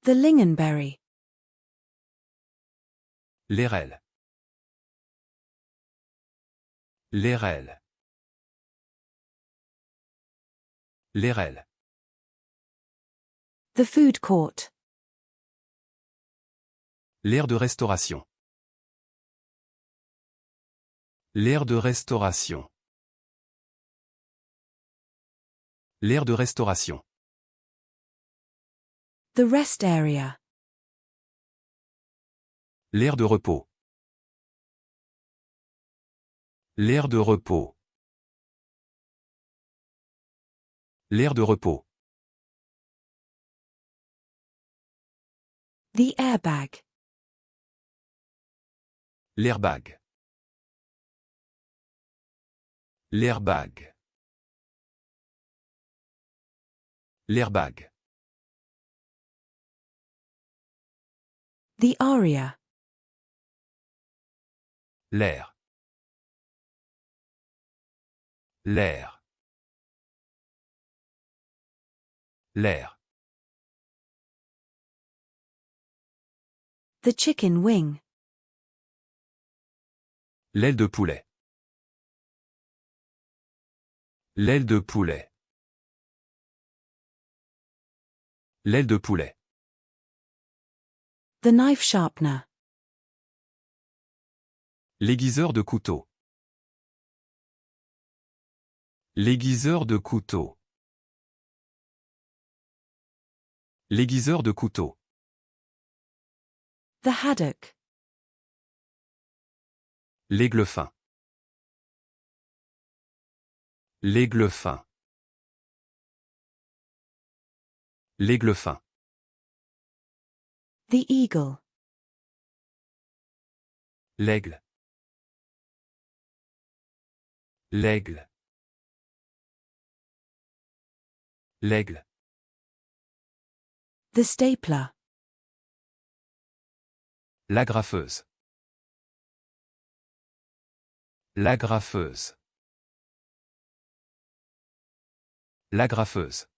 The lingonberry. L'airelle. L'airelle. L'airelle. The food court. L'aire de restauration. L'aire de restauration. L'aire de restauration. The rest area. L'aire de repos. L'aire de repos. L'aire de repos. The airbag. L'airbag. L'airbag. L'airbag. The aria. L'air. L'air. L'air. The chicken wing. L'aile de poulet. L'aile de poulet. L'aile de poulet. The knife sharpener. L'aiguiseur de couteau. L'aiguiseur de couteau. L'aiguiseur de couteau. The haddock. L'aigle fin. L'aigle fin. L'aigle fin. The eagle. L'aigle. L'aigle. L'aigle. The stapler. L'agrafeuse. L'agrafeuse. L'agrafeuse.